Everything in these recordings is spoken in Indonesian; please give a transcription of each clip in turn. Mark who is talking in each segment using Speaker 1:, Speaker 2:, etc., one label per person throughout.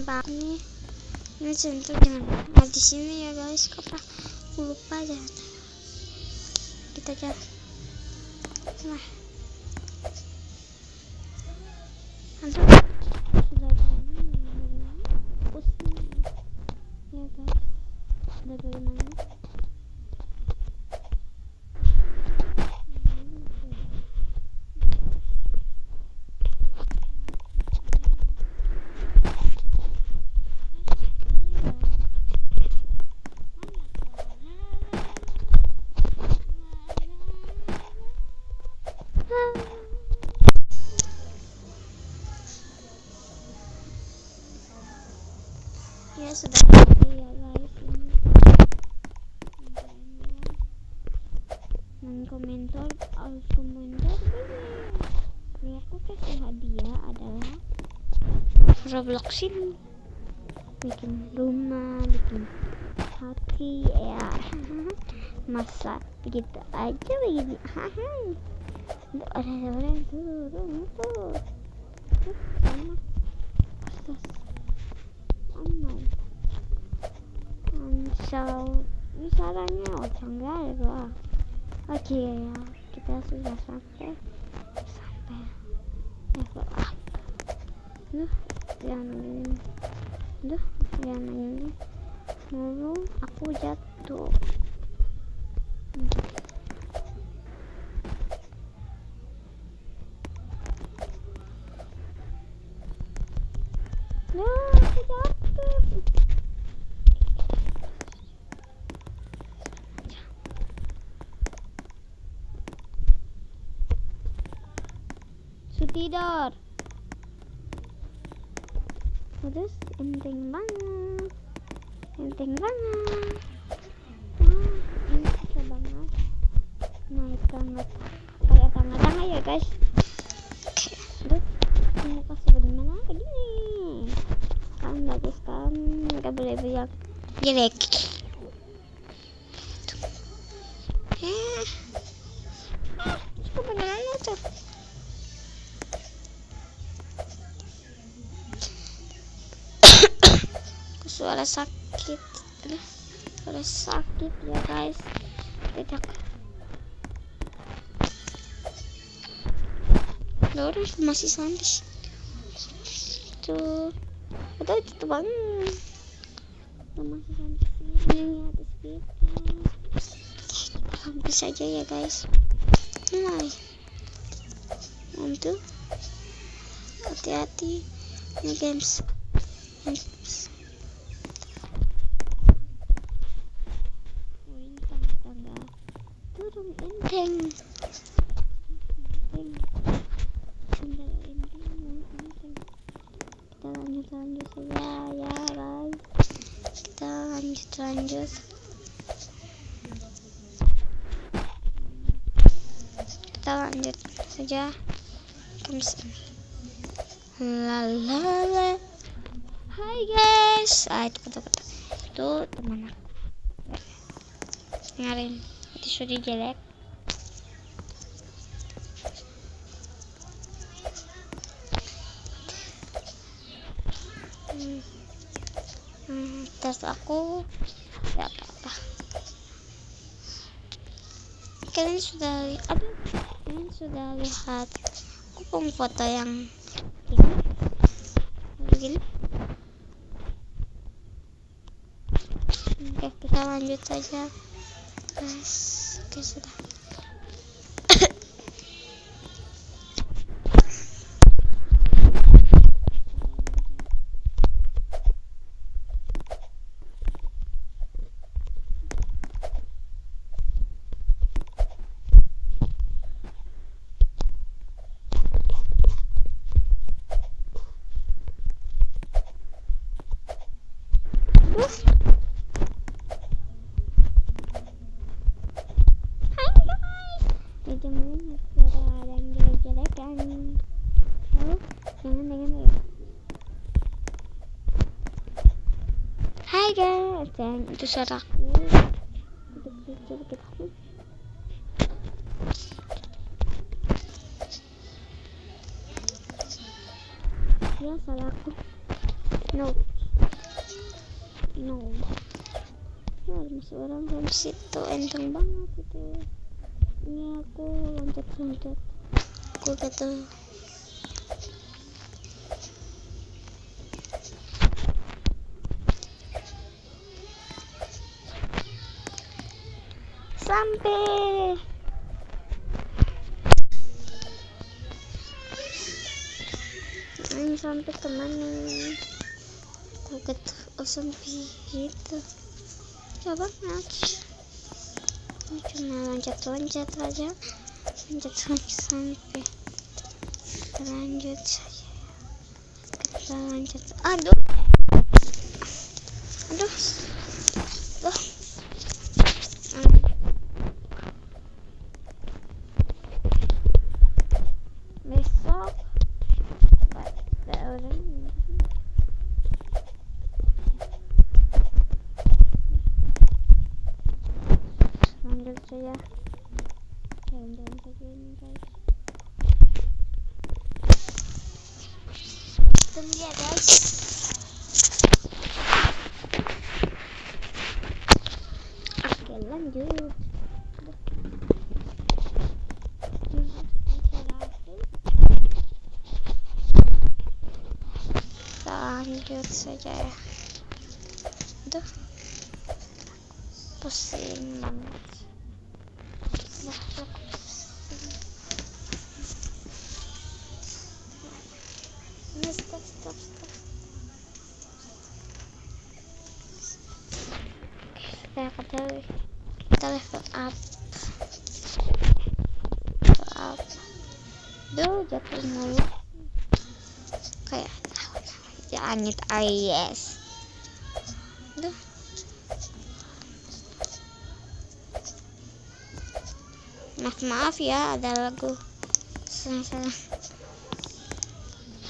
Speaker 1: Pak ini center jangan. Nah di sini ya guys, apa aku lupa aja kita aja. Nah mantap sudah gini pusing ya guys. Udah bagaimana ya sudah selesai ya guys. Ini komentar harus komentar ini aku kasih hadiah adalah Roblox ini, bikin rumah, bikin hati ya. Masa begitu aja begini. Ada orang turun tuh sama misalnya canggah ya. Oke ya, kita sudah sampai level up. Jangan ini mulu aku jatuh. Aku jatuh. Tidur terus enteng banget ini susah banget naik tangga kayak tangga ya guys. Aduh ini kasih bagaimana begini kan bagus kan, nggak boleh bilang jelek. Bagaimana tuh suara sakit ya guys. Tidak lurus masih sampai tuh betul itu banget masih sampai sini habis kita hampir saja ya guys. Mulai untuk hati-hati ini games. Turun enteng. Kita lanjut saja ya guys. Kita lanjut. Kita lanjut saja. Lalala. Hai guys. Itu kata-kata itu teman aku. Dengerin. Itu sudah jelek. Terus aku ya apa-apa. Kalian sudah lihat aku pun foto yang begini. Oke, kita lanjut saja guys. Oke, sudah. Hai guys, dan itu suaraku. Ya salahku. No. No, ada masih orang dari situ, enteng banget itu. Ini aku loncat-loncat, aku gitu. Sampai sampai kemana? Aku gitu, sampai gitu. Coba match. Ini cuma loncat-loncat aja, loncat-loncat sampai lanjut saja. Kita loncat. Aduh, aduh, tuh. Besok lanjut saja. Jalan-jalan saja ini guys. Tunggu ya guys. Oke lanjut. Lanjut saja ya. Aduh, pusing banget. Ini stop. Kita level up. Duh, jatuh mulu. Kayak langit yes. Duh. Maaf ya, ada lagu salah.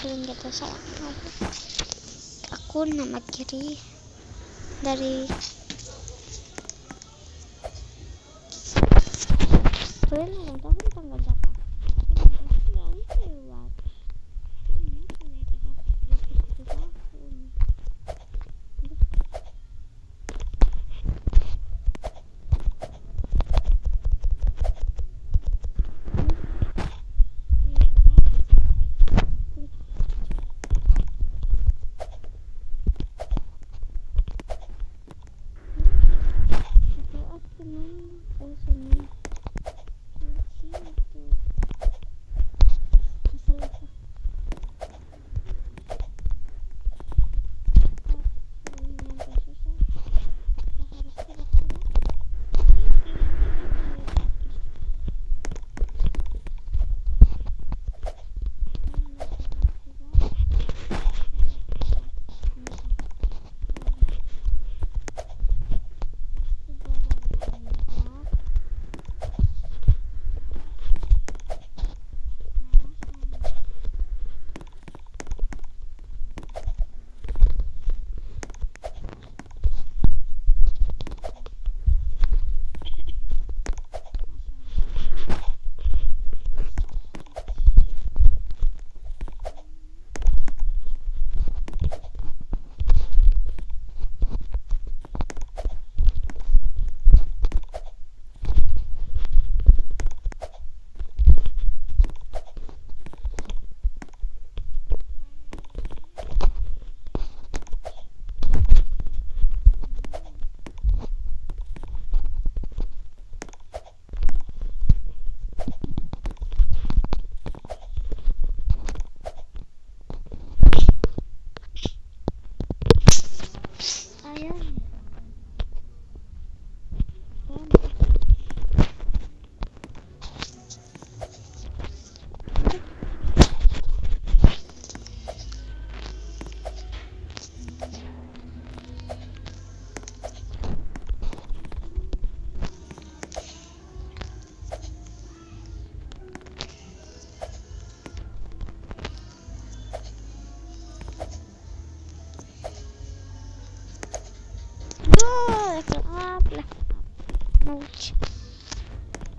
Speaker 1: Belum gitu salah. Aku nama kiri dari bulan tahun tanggal berapa?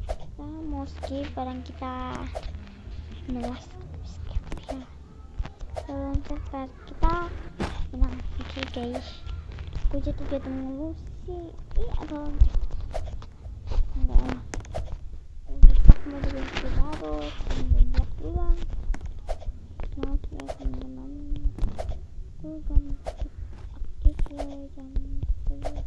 Speaker 1: Kita mau skip barang kita melas skip ya. Loncat barang kita menang. Oke guys, aku jatuh mulu sih. Ih, aduh. Enggak. Aku mau beli HP baru, belum buat ulang. Maaf ya teman-teman. Aku ganti aktif ya jam 10.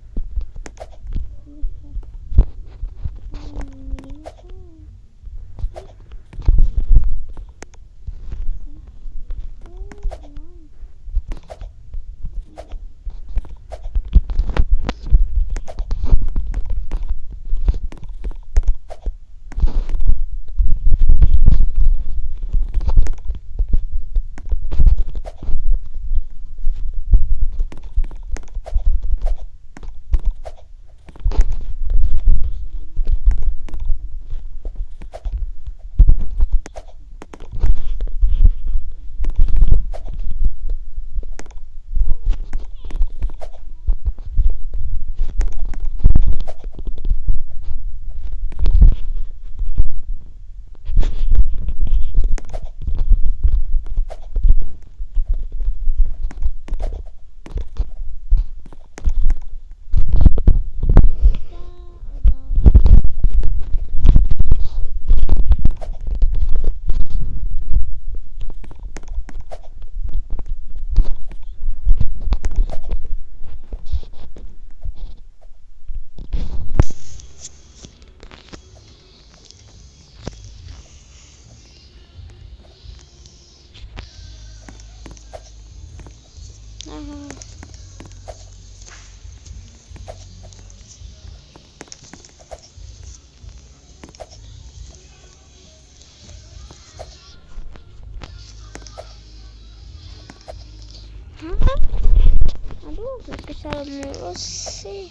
Speaker 1: Aduh, gak bisa mulus sih.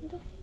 Speaker 1: Aduh.